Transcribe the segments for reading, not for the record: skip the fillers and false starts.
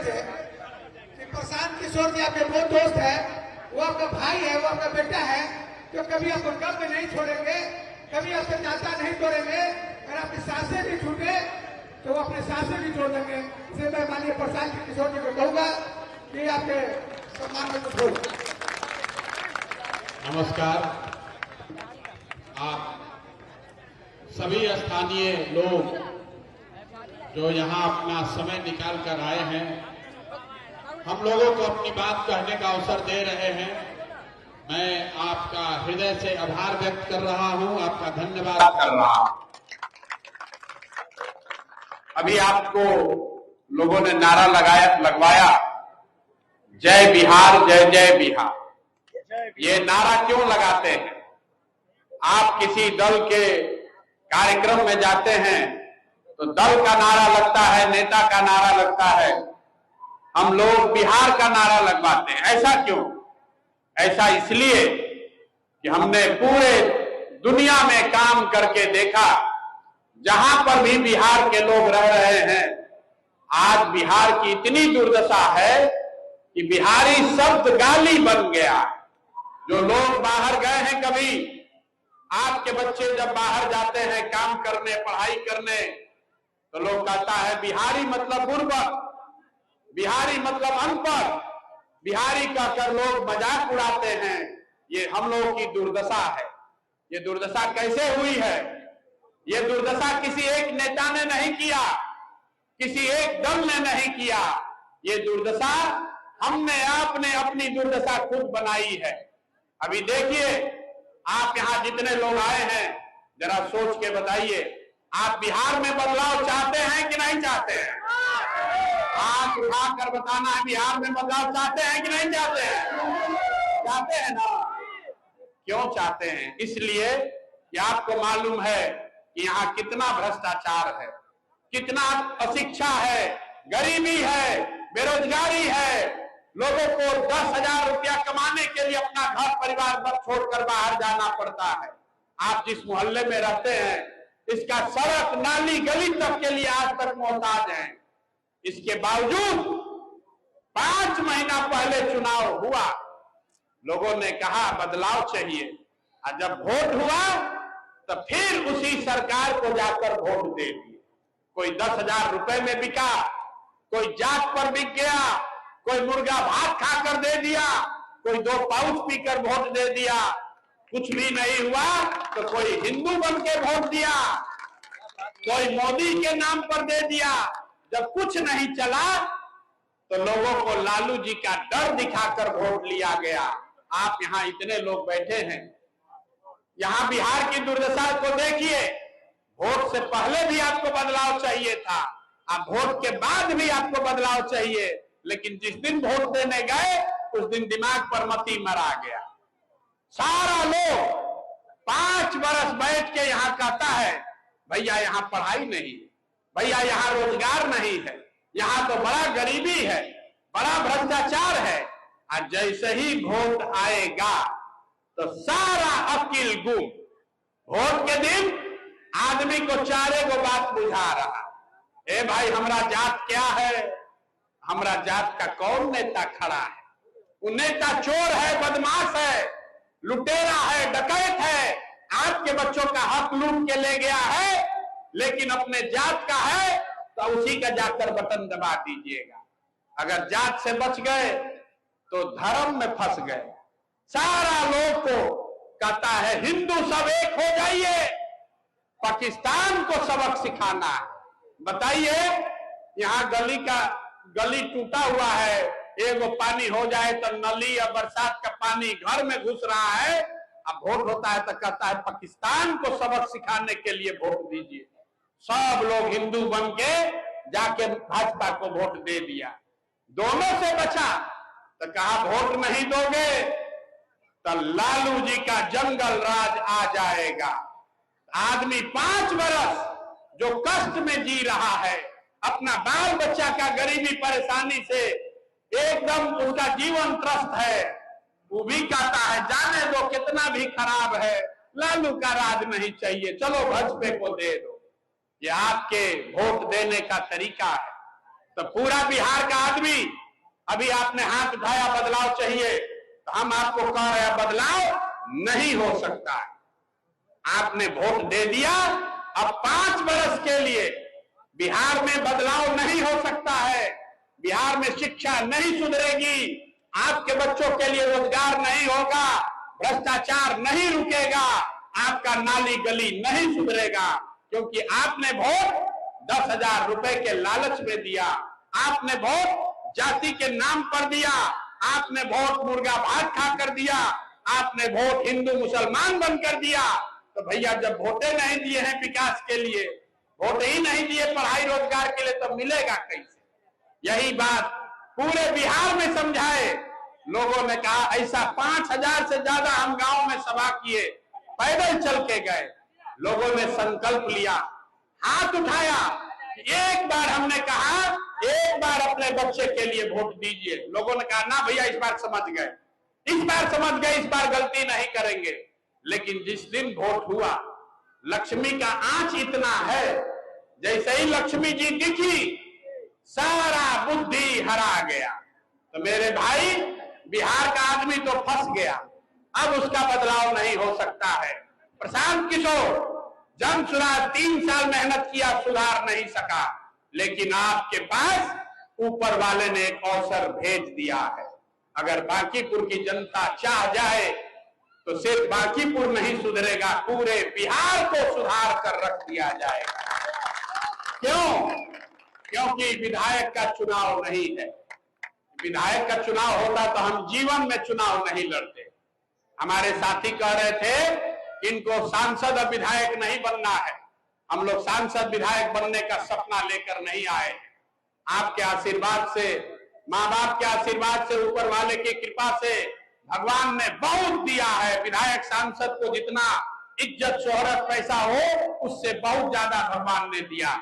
थे कि प्रशांत किशोर जी आपके बहुत दोस्त है, वो आपका भाई है, वो आपका बेटा है, तो कभी आपको कब में नहीं छोड़ेंगे, कभी आपसे नाता नहीं तोड़ेंगे। अगर आपकी सांसें भी छूटे तो वो अपने सांसें भी छोड़ देंगे। इसलिए मैं माननीय प्रशांत किशोर जी को कहूंगा कि आपके सम्मान में कुछ बोलो। नमस्कार। आप सभी स्थानीय लोग जो यहाँ अपना समय निकाल कर आए हैं, हम लोगों को अपनी बात कहने का अवसर दे रहे हैं। मैं आपका हृदय से आभार व्यक्त कर रहा हूँ, आपका धन्यवाद कर रहा हूँ। अभी आपको लोगों ने नारा लगवाया, जय बिहार जय जय बिहार। ये नारा क्यों लगाते हैं? आप किसी दल के कार्यक्रम में जाते हैं तो दल का नारा लगता है, नेता का नारा लगता है, हम लोग बिहार का नारा लगवाते हैं। ऐसा क्यों? ऐसा इसलिए कि हमने पूरे दुनिया में काम करके देखा, जहां पर भी बिहार के लोग रह रहे हैं, आज बिहार की इतनी दुर्दशा है कि बिहारी शब्द गाली बन गया। जो लोग बाहर गए हैं, कभी आपके बच्चे जब बाहर जाते हैं काम करने, पढ़ाई करने, तो लोग कहता है बिहारी मतलब गुर्बत, बिहारी मतलब अनपढ़, बिहारी कहकर लोग मजाक उड़ाते हैं। ये हम लोगों की दुर्दशा है। ये दुर्दशा कैसे हुई है? ये दुर्दशा किसी एक नेता ने नहीं किया, किसी एक दल ने नहीं किया। ये दुर्दशा हमने आपने अपनी दुर्दशा खुद बनाई है। अभी देखिए, आप यहाँ जितने लोग आए हैं, जरा सोच के बताइए, आप बिहार में बदलाव चाहते हैं कि नहीं चाहते हैं? हाथ उठाकर बताना है, बिहार में बदलाव चाहते हैं कि नहीं चाहते हैं? चाहते हैं ना? क्यों चाहते हैं? इसलिए कि आपको मालूम है कि यहाँ कितना भ्रष्टाचार है, कितना अशिक्षा है, गरीबी है, बेरोजगारी है। लोगों को 10,000 रुपया कमाने के लिए अपना घर परिवार छोड़कर बाहर जाना पड़ता है। आप जिस मोहल्ले में रहते हैं, इसका सड़क नाली गली तक के लिए आज तक मोहताज हैं। इसके बावजूद 5 महीना पहले चुनाव हुआ, लोगों ने कहा बदलाव चाहिए, और जब वोट हुआ तो फिर उसी सरकार को जाकर वोट दे दिए। कोई 10,000 रुपए में बिका, कोई जात पर बिक गया, कोई मुर्गा भात खाकर दे दिया, कोई 2 पाउच पीकर वोट दे दिया। कुछ भी नहीं हुआ तो कोई हिंदू बन के वोट दिया, कोई मोदी के नाम पर दे दिया। जब कुछ नहीं चला तो लोगों को लालू जी का डर दिखाकर वोट लिया गया। आप यहाँ इतने लोग बैठे हैं, यहाँ बिहार की दुर्दशा को देखिए। वोट से पहले भी आपको बदलाव चाहिए था, अब वोट के बाद भी आपको बदलाव चाहिए, लेकिन जिस दिन वोट देने गए उस दिन दिमाग पर मती मरा गया। सारा लोग 5 बरस बैठ के यहाँ कहता है भैया यहाँ पढ़ाई नहीं, भैया यहाँ रोजगार नहीं है, यहाँ तो बड़ा गरीबी है, बड़ा भ्रष्टाचार है। और जैसे ही वोट आएगा तो सारा अकिल गुम। वोट के दिन आदमी को 4 बात बुझा रहा, ए भाई हमरा जात क्या है, हमरा जात का कौन नेता खड़ा है? वो नेता चोर है, बदमाश है, लुटेरा है, डकैत है, आपके बच्चों का हक लूट के ले गया है, लेकिन अपने जात का है तो उसी का जाकर बटन दबा दीजिएगा। अगर जात से बच गए तो धर्म में फंस गए। सारा लोग को कहता है हिंदू सब एक हो जाइए, पाकिस्तान को सबक सिखाना है। बताइए, यहाँ गली टूटा हुआ है, एगो पानी हो जाए तो नली या बरसात का पानी घर में घुस रहा है। अब वोट होता है तो कहता है पाकिस्तान को सबक सिखाने के लिए वोट दीजिए। सब लोग हिंदू बन के जाके भाजपा को वोट दे दिया। दोनों से बचा तो कहा वोट नहीं दोगे तो लालू जी का जंगल राज आ जाएगा। आदमी 5 बरस जो कष्ट में जी रहा है, अपना बाल बच्चा का गरीबी परेशानी से एकदम उसका जीवन त्रस्त है, वो भी कहता है जाने दो कितना भी खराब है, लालू का राज नहीं चाहिए, चलो भाजपा को दे दो। ये आपके वोट देने का तरीका है। तो पूरा बिहार का आदमी, अभी आपने हाथ उठाया बदलाव चाहिए, तो हम आपको कह रहे हैं बदलाव नहीं हो सकता है। आपने वोट दे दिया, अब 5 वर्ष के लिए बिहार में बदलाव नहीं हो सकता है। बिहार में शिक्षा नहीं सुधरेगी, आपके बच्चों के लिए रोजगार नहीं होगा, भ्रष्टाचार नहीं रुकेगा, आपका नाली गली नहीं सुधरेगा, क्योंकि आपने वोट 10,000 रुपए के लालच में दिया, आपने वोट जाति के नाम पर दिया, आपने वोट मुर्गा भात खाकर दिया, आपने वोट हिंदू मुसलमान बनकर दिया। तो भैया जब वोटे नहीं दिए हैं विकास के लिए, वोट ही नहीं दिए पढ़ाई रोजगार के लिए, तो मिलेगा कैसे? यही बात पूरे बिहार में समझाए। लोगों ने कहा ऐसा 5,000 से ज्यादा हम गांव में सभा किए, पैदल चल के गए, लोगों ने संकल्प लिया, हाथ उठाया, एक बार हमने कहा एक बार अपने बच्चे के लिए वोट दीजिए। लोगों ने कहा ना भैया इस बार समझ गए, इस बार समझ गए, इस बार गलती नहीं करेंगे। लेकिन जिस दिन वोट हुआ, लक्ष्मी का आंच इतना है, जैसे ही लक्ष्मी जी दिखी सारा बुद्धि हरा गया। तो मेरे भाई बिहार का आदमी तो फंस गया, अब उसका बदलाव नहीं हो सकता है। प्रशांत किशोर जन सुराज 3 साल मेहनत किया, सुधार नहीं सका, लेकिन आपके पास ऊपर वाले ने एक अवसर भेज दिया है। अगर बांकीपुर की जनता चाह जाए तो सिर्फ बांकीपुर नहीं सुधरेगा, पूरे बिहार को सुधार कर रख दिया जाएगा। क्यों? क्योंकि विधायक का चुनाव नहीं है। विधायक का चुनाव होता तो हम जीवन में चुनाव नहीं लड़ते। हमारे साथी कह रहे थे इनको सांसद और विधायक नहीं बनना है। हम लोग सांसद विधायक बनने का सपना लेकर नहीं आए। आपके आशीर्वाद से, माँ बाप के आशीर्वाद से, ऊपर वाले की कृपा से भगवान ने बहुत दिया है। विधायक सांसद को जितना इज्जत शोहरत पैसा हो, उससे बहुत ज्यादा भगवान ने दिया।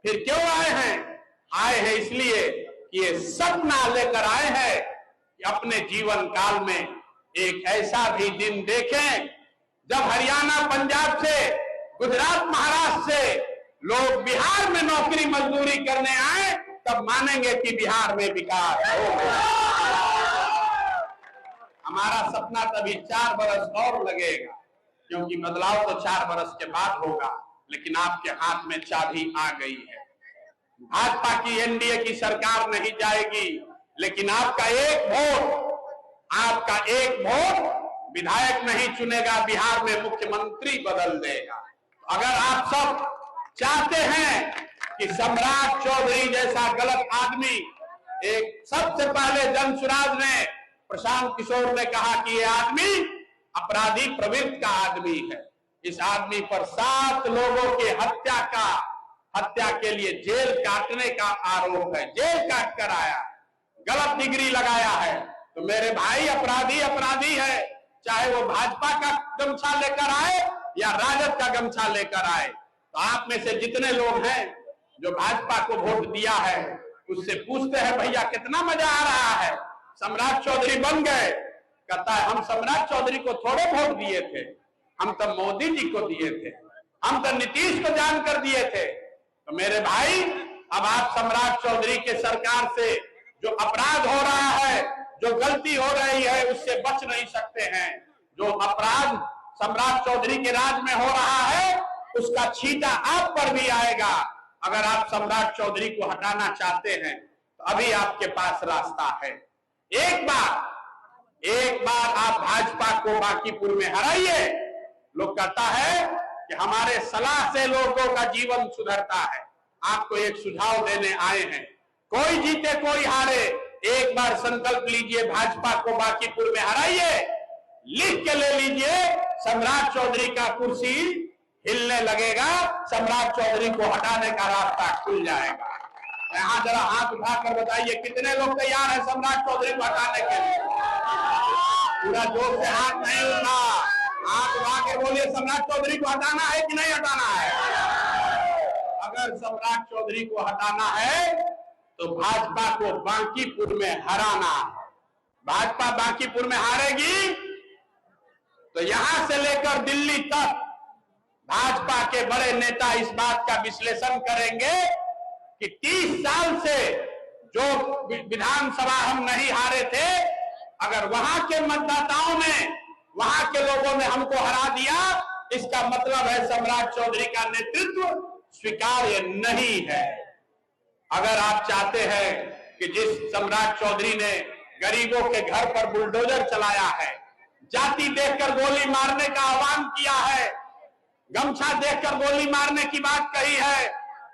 फिर क्यों आए हैं? आए हैं इसलिए कि ये सपना लेकर आए हैं कि अपने जीवन काल में एक ऐसा भी दिन देखें जब हरियाणा, पंजाब से, गुजरात, महाराष्ट्र से लोग बिहार में नौकरी मजदूरी करने आए, तब मानेंगे कि बिहार में विकास हो गया। हमारा सपना तभी 4 बरस और लगेगा, क्योंकि बदलाव तो 4 बरस के बाद होगा, लेकिन आपके हाथ में चाबी आ गई है। भाजपा की एनडीए की सरकार नहीं जाएगी, लेकिन आपका एक वोट विधायक नहीं चुनेगा, बिहार में मुख्यमंत्री बदल देगा। अगर आप सब चाहते हैं कि सम्राट चौधरी जैसा गलत आदमी, एक सबसे पहले जन सुराज ने, प्रशांत किशोर ने कहा कि ये आदमी अपराधी प्रवृत्ति का आदमी है। इस आदमी पर 7 लोगों की हत्या के लिए जेल काटने का आरोप है। जेल काट कर आया, गलत डिग्री लगाया है। तो मेरे भाई अपराधी है, चाहे वो भाजपा का गमछा लेकर आए या राजद का गमछा लेकर आए। तो आप में से जितने लोग हैं जो भाजपा को वोट दिया है, उससे पूछते हैं भैया कितना मजा आ रहा है, सम्राट चौधरी बन गए। कहता है हम सम्राट चौधरी को थोड़े वोट दिए थे, हम तो मोदी जी को दिए थे, हम तो नीतीश को जानकर दिए थे। तो मेरे भाई अब आप सम्राट चौधरी के सरकार से जो अपराध हो रहा है, जो गलती हो रही है, उससे बच नहीं सकते हैं। जो अपराध सम्राट चौधरी के राज में हो रहा है, उसका छींटा आप पर भी आएगा। अगर आप सम्राट चौधरी को हटाना चाहते हैं तो अभी आपके पास रास्ता है। एक बार आप भाजपा को बांकीपुर में हराइए। लोग कहता है कि हमारे सलाह से लोगों का जीवन सुधरता है। आपको एक सुझाव देने आए हैं, कोई जीते कोई हारे, एक बार संकल्प लीजिए, भाजपा को बांकीपुर में हराइए। लिख के ले लीजिए, सम्राट चौधरी का कुर्सी हिलने लगेगा, सम्राट चौधरी को हटाने का रास्ता खुल जाएगा। यहां जरा हाथ उठाकर बताइए कितने लोग तैयार हैं सम्राट चौधरी को हटाने के लिए? पूरा जोर से हाथ नहीं उठा, हाथ उठा के बोलिए सम्राट चौधरी को हटाना है कि नहीं हटाना है? अगर सम्राट चौधरी को हटाना है तो भाजपा को बांकीपुर में हराना है। भाजपा बांकीपुर में हारेगी तो यहां से लेकर दिल्ली तक भाजपा के बड़े नेता इस बात का विश्लेषण करेंगे कि 30 साल से जो विधानसभा हम नहीं हारे थे, अगर वहां के मतदाताओं ने, वहां के लोगों ने हमको हरा दिया, इसका मतलब है सम्राट चौधरी का नेतृत्व स्वीकार्य नहीं है। अगर आप चाहते हैं कि जिस सम्राट चौधरी ने गरीबों के घर पर बुलडोजर चलाया है, जाति देखकर गोली मारने का आह्वान किया है, गमछा देखकर गोली मारने की बात कही है,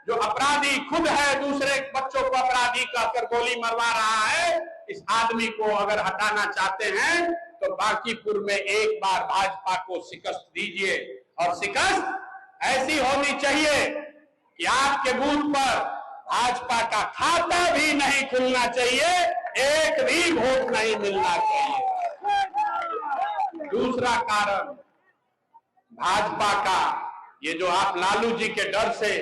जो अपराधी खुद है दूसरे बच्चों को अपराधी कहकर गोली मरवा रहा है, इस आदमी को अगर हटाना चाहते हैं तो बांकीपुर में एक बार भाजपा को शिकस्त दीजिए। और शिकस्त ऐसी होनी चाहिए कि आपके बूथ पर भाजपा का खाता भी नहीं खुलना चाहिए, एक भी वोट नहीं मिलना चाहिए। दूसरा कारण भाजपा का, ये जो आप लालू जी के डर से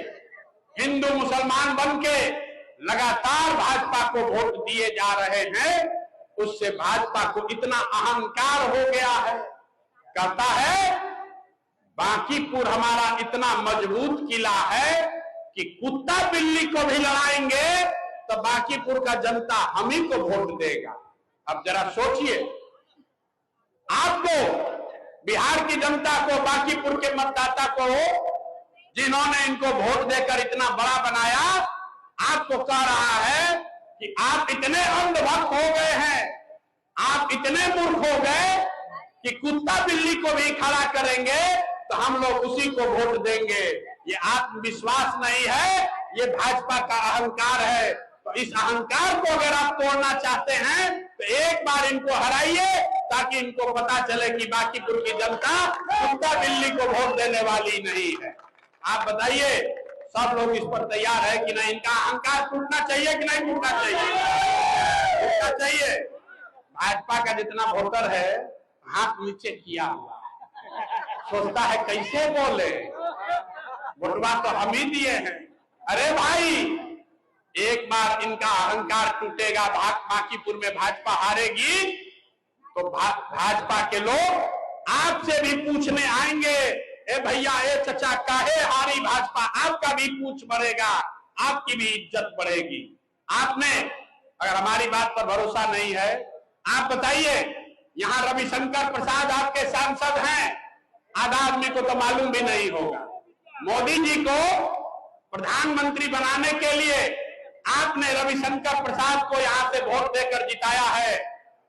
हिंदू मुसलमान बन के लगातार भाजपा को वोट दिए जा रहे हैं, उससे भाजपा को इतना अहंकार हो गया है। कहता है बांकीपुर हमारा इतना मजबूत किला है कि कुत्ता बिल्ली को भी लड़ाएंगे तो बांकीपुर का जनता हम ही को वोट देगा। अब जरा सोचिए, आपको बिहार की जनता को, बांकीपुर के मतदाता को, जिन्होंने इनको वोट देकर इतना बड़ा बनाया, आपको कह रहा है कि आप इतने अंधभक्त हो गए हैं, आप इतने मूर्ख हो गए कि कुत्ता बिल्ली को भी खड़ा करेंगे तो हम लोग उसी को वोट देंगे। ये आत्मविश्वास नहीं है, ये भाजपा का अहंकार है। तो इस अहंकार को अगर आप तोड़ना चाहते हैं तो एक बार इनको हराइए, ताकि इनको पता चले कि बांकीपुर की जनता कुत्ता बिल्ली को वोट देने वाली नहीं है। आप बताइए, सब लोग इस पर तैयार है कि नहीं? इनका अहंकार टूटना चाहिए कि नहीं टूटना चाहिए? टूटना चाहिए। भाजपा का जितना वोटर है हाथ नीचे किया हुआ है, सोचता है कैसे बोले, वोटवा तो हम ही दिए हैं। अरे भाई, एक बार इनका अहंकार टूटेगा, बांकीपुर में भाजपा हारेगी तो भाजपा के लोग आपसे भी पूछने आएंगे, ए भैया, ए चचा, काहे हारी भाजपा? आपका भी पूछ बढ़ेगा, आपकी भी इज्जत बढ़ेगी। आपने अगर हमारी बात पर भरोसा नहीं है, आप बताइए, यहां रविशंकर प्रसाद आपके सांसद हैं, आधा आदमी को तो मालूम भी नहीं होगा। मोदी जी को प्रधानमंत्री बनाने के लिए आपने रविशंकर प्रसाद को यहां से वोट देकर जिताया है।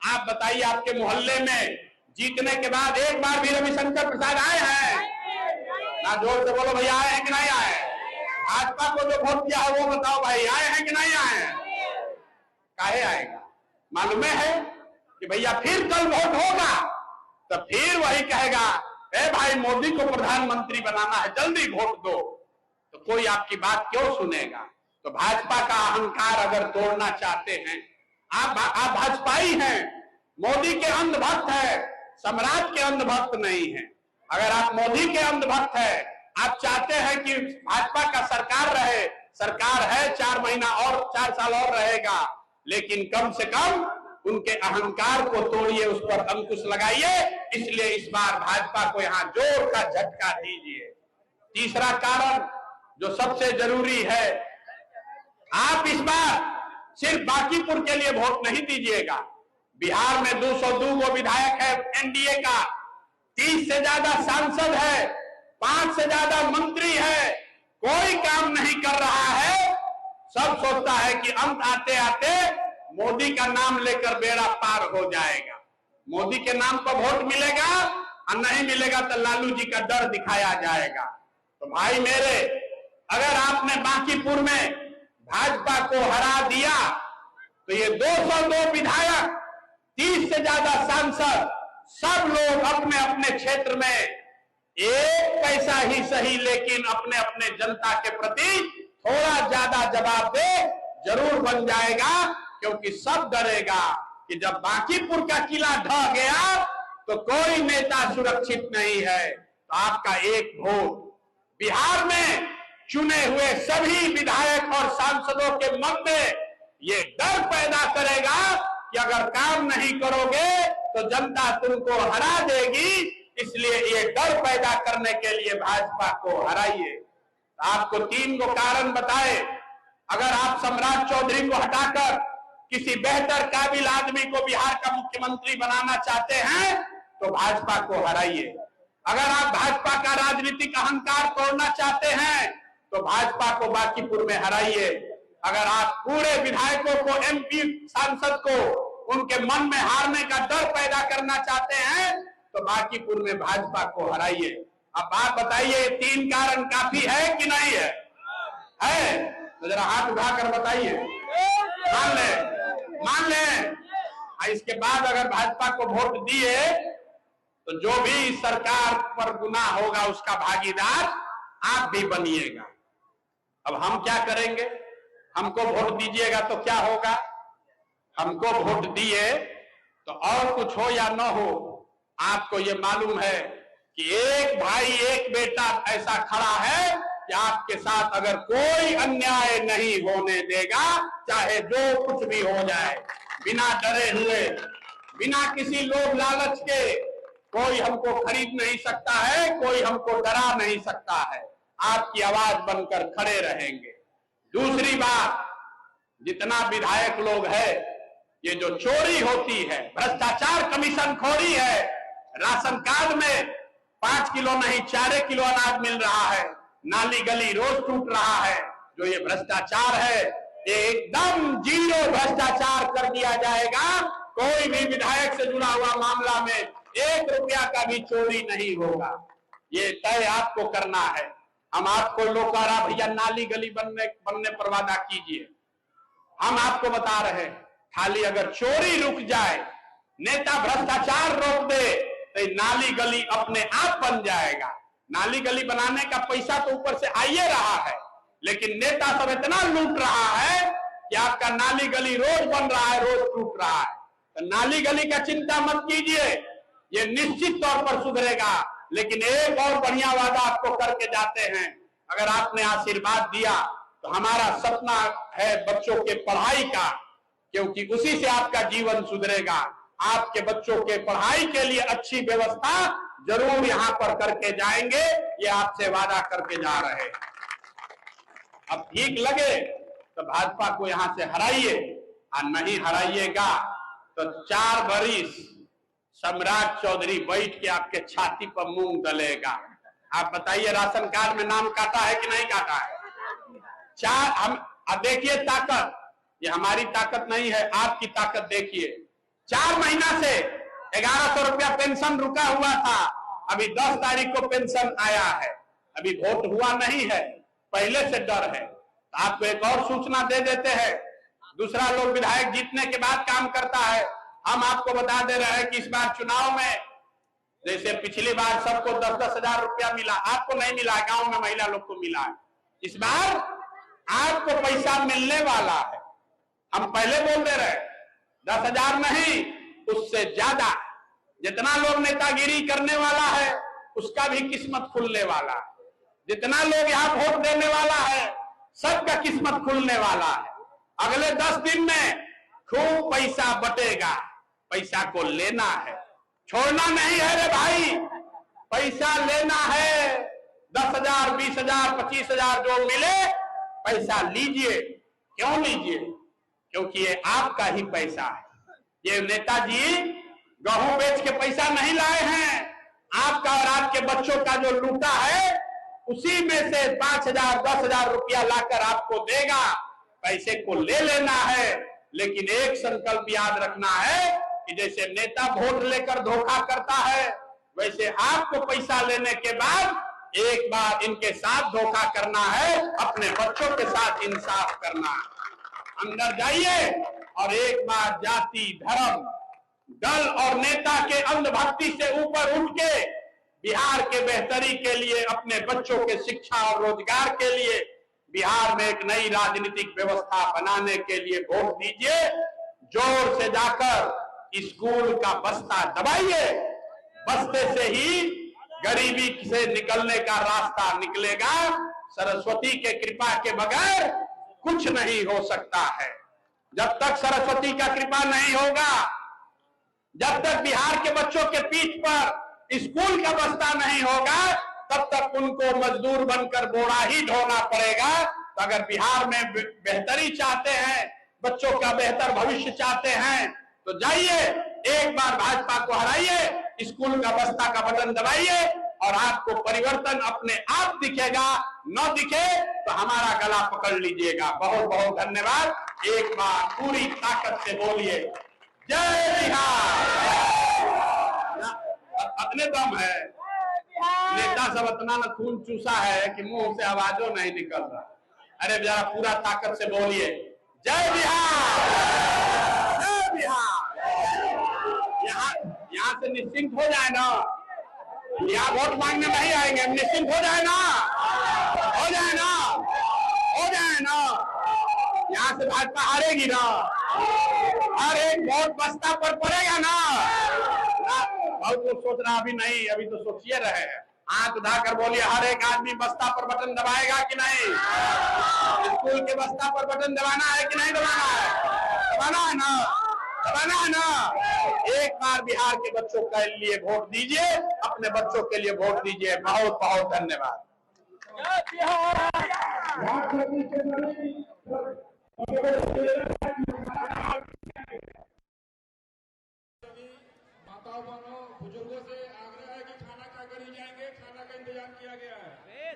आप बताइए, आपके मोहल्ले में जीतने के बाद एक बार भी रविशंकर प्रसाद आए हैं? ना, जोर से बोलो भैया, आए हैं कि नहीं आए? भाजपा को जो वोट दिया है वो बताओ भाई, आए हैं कि नहीं आए हैं? काहे आएगा? मालूम है कि भैया फिर कल वोट होगा तो फिर वही कहेगा, ए भाई, मोदी को प्रधानमंत्री बनाना है, जल्दी वोट दो। तो कोई आपकी बात क्यों सुनेगा? तो भाजपा का अहंकार अगर तोड़ना चाहते हैं, आप भाजपाई हैं, मोदी के अंधभक्त है, सम्राट के अंधभक्त नहीं है। अगर आप मोदी के अंधभक्त है, आप चाहते हैं कि भाजपा का सरकार रहे, सरकार है, 4 महीना और 4 साल और रहेगा, लेकिन कम से कम उनके अहंकार को तोड़िए, उस पर अंकुश लगाइए। इसलिए इस बार भाजपा को यहां जोर का झटका दीजिए। तीसरा कारण जो सबसे जरूरी है, आप इस बार सिर्फ बांकीपुर के लिए वोट नहीं दीजिएगा। बिहार में 202 विधायक है एनडीए का, 30 से ज्यादा सांसद है, 5 से ज्यादा मंत्री है, कोई काम नहीं कर रहा है। सब सोचता है कि अंत आते आते मोदी का नाम लेकर बेड़ा पार हो जाएगा, मोदी के नाम पर वोट मिलेगा, और नहीं मिलेगा तो लालू जी का डर दिखाया जाएगा। तो भाई मेरे, अगर आपने बांकीपुर में भाजपा को हरा दिया तो ये 202 विधायक, 30 से ज्यादा सांसद, सब लोग अपने अपने क्षेत्र में एक पैसा ही सही, लेकिन अपने अपने जनता के प्रति थोड़ा ज्यादा जवाबदेह जरूर बन जाएगा। क्योंकि सब डरेगा कि जब बांकीपुर का किला ढह गया तो कोई नेता सुरक्षित नहीं है। तो आपका एक वोट बिहार में चुने हुए सभी विधायक और सांसदों के मन में ये डर पैदा करेगा कि अगर काम नहीं करोगे तो जनता तुमको हरा देगी। इसलिए ये डर पैदा करने के लिए भाजपा को हराइए। आपको 3 कारण बताए अगर आप सम्राट चौधरी को हटाकर किसी बेहतर काबिल आदमी को बिहार का मुख्यमंत्री बनाना चाहते हैं तो भाजपा को हराइए। अगर आप भाजपा का राजनीतिक अहंकार तोड़ना चाहते हैं तो भाजपा को बांकीपुर में हराइए। अगर आप पूरे विधायकों को, एमपी सांसद को उनके मन में हारने का डर पैदा करना चाहते हैं तो बांकीपुर में भाजपा को हराइए। अब आप बताइए 3 कारण काफी है कि नहीं है? तो जरा हाथ उठाकर बताइए। मान ले। इसके बाद अगर भाजपा को वोट दिए तो जो भी सरकार पर गुनाह होगा उसका भागीदार आप भी बनिएगा। अब हम क्या करेंगे? हमको वोट दीजिएगा तो क्या होगा? हमको वोट दिए तो और कुछ हो या न हो, आपको ये मालूम है कि एक भाई एक बेटा ऐसा खड़ा है कि आपके साथ अगर कोई अन्याय नहीं होने देगा, चाहे जो कुछ भी हो जाए, बिना डरे हुए, बिना किसी लोभ लालच के। कोई हमको खरीद नहीं सकता है, कोई हमको डरा नहीं सकता है। आपकी आवाज बनकर खड़े रहेंगे। दूसरी बात, जितना विधायक लोग है, ये जो चोरी होती है, भ्रष्टाचार, कमीशन खोरी है, राशन कार्ड में 5 किलो नहीं 4 किलो अनाज मिल रहा है, नाली गली रोज टूट रहा है, जो ये भ्रष्टाचार है ये एकदम जीरो भ्रष्टाचार कर दिया जाएगा। कोई भी विधायक से जुड़ा हुआ मामला में 1 रुपया का भी चोरी नहीं होगा। ये तय आपको करना है। हम आपको लोग कह रहा भैया नाली गली बनने पर वादा कीजिए। हम आपको बता रहे हैं खाली अगर चोरी रुक जाए, नेता भ्रष्टाचार रोक दे तो नाली गली अपने आप बन जाएगा। नाली गली बनाने का पैसा तो ऊपर से आइए रहा है, लेकिन नेता सब इतना लूट रहा है कि आपका नाली गली रोज बन रहा है, रोज टूट रहा है। तो नाली गली का चिंता मत कीजिए, ये निश्चित तौर पर सुधरेगा। लेकिन एक और बढ़िया वादा आपको करके जाते हैं, अगर आपने आशीर्वाद दिया तो हमारा सपना है बच्चों के पढ़ाई का, क्योंकि उसी से आपका जीवन सुधरेगा। आपके बच्चों के पढ़ाई के लिए अच्छी व्यवस्था जरूर यहां पर करके जाएंगे, ये आपसे वादा करके जा रहे हैं। अब ठीक लगे तो भाजपा को यहां से हराइए, और नहीं हराइएगा तो 4 बरिस सम्राट चौधरी बैठ के आपके छाती पर मूंग दलेगा। आप बताइए राशन कार्ड में नाम काटा है कि नहीं काटा है? अब देखिए ताकत, ये हमारी ताकत नहीं है, आपकी ताकत देखिए। 4 महीना से 1100 रुपया पेंशन रुका हुआ था, अभी 10 तारीख को पेंशन आया है। अभी वोट हुआ नहीं है, पहले से डर है। तो आपको एक और सूचना दे देते हैं, दूसरा लोग विधायक जीतने के बाद काम करता है, हम आपको बता दे रहे हैं कि इस बार चुनाव में जैसे पिछली बार सबको 10-10 हजार रुपया मिला, आपको नहीं मिला, गांव में महिला लोग को मिला। इस बार आपको पैसा मिलने वाला है। हम पहले बोल दे रहे 10 हजार नहीं, उससे ज्यादा। जितना लोग नेतागिरी करने वाला है उसका भी किस्मत खुलने वाला है, जितना लोग यहाँ वोट देने वाला है सबका किस्मत खुलने वाला है। अगले 10 दिन में खूब पैसा बटेगा, पैसा को लेना है, छोड़ना नहीं है रे भाई, पैसा लेना है। 10 हजार 20 हजार 25 हजार जो मिले पैसा लीजिए। क्यों लीजिए? क्योंकि ये आपका ही पैसा है। ये नेताजी गेहूं बेच के पैसा नहीं लाए हैं, आपका और आपके बच्चों का जो लूटा है उसी में से 5 हजार 10 हजार रुपया लाकर आपको देगा। पैसे को ले लेना है, लेकिन एक संकल्प याद रखना है कि जैसे नेता वोट लेकर धोखा करता है, वैसे आपको पैसा लेने के बाद एक बार इनके साथ धोखा करना है, अपने बच्चों के साथ इंसाफ करना है। अंदर जाइए और एक बार जाति, धर्म, दल और नेता के अंधभक्ति से ऊपर उठ के बिहार के बेहतरी के लिए, अपने बच्चों के शिक्षा और रोजगार के लिए, बिहार में एक नई राजनीतिक व्यवस्था बनाने के लिए वोट दीजिए। जोर से जाकर स्कूल का बस्ता दबाइए, बस्ते से ही गरीबी से निकलने का रास्ता निकलेगा। सरस्वती के कृपा के बगैर कुछ नहीं हो सकता है। जब तक सरस्वती का कृपा नहीं होगा, जब तक बिहार के बच्चों के पीठ पर स्कूल का बस्ता नहीं होगा, तब तक उनको मजदूर बनकर बोरा ही ढोना पड़ेगा। तो अगर बिहार में बेहतरी चाहते हैं, बच्चों का बेहतर भविष्य चाहते हैं, तो जाइए एक बार भाजपा को हराइए, स्कूल का बस्ता का बटन दबाइए और आपको परिवर्तन अपने आप दिखेगा। न दिखे तो हमारा गला पकड़ लीजिएगा। बहुत बहुत धन्यवाद। एक बार पूरी ताकत से बोलिए जय बिहार। अपने दम है, नेता सब इतना न खून चूसा है कि मुंह से आवाजों नहीं निकल रहा। अरे जरा पूरा ताकत से बोलिए जय बिहार, जय बिहार। यहाँ से निश्चिंत हो जाए ना, यहाँ वोट मांगने नहीं आएंगे, निश्चिंत हो जाए ना, हो जाए ना, हो जाए ना। यहाँ से भाजपा हारेगी ना, हर एक वोट बस्ता पर पड़ेगा ना। बहुत लोग सोच रहा अभी नहीं, अभी तो सोचिए रहे हैं। आंख उठाकर बोलिए हर एक आदमी बस्ता पर बटन दबाएगा कि नहीं? स्कूल के बस्ता पर बटन दबाना है कि नहीं दबाना है? दबाना है ना, दबाना है ना। एक बार बिहार के बच्चों के लिए वोट दीजिए, अपने बच्चों के लिए वोट दीजिए। बहुत बहुत धन्यवाद। माताओं बहनों बुजुर्गों से आग्रह है कि खाना खा कर ही जाएंगे, खाना का इंतजाम किया गया है।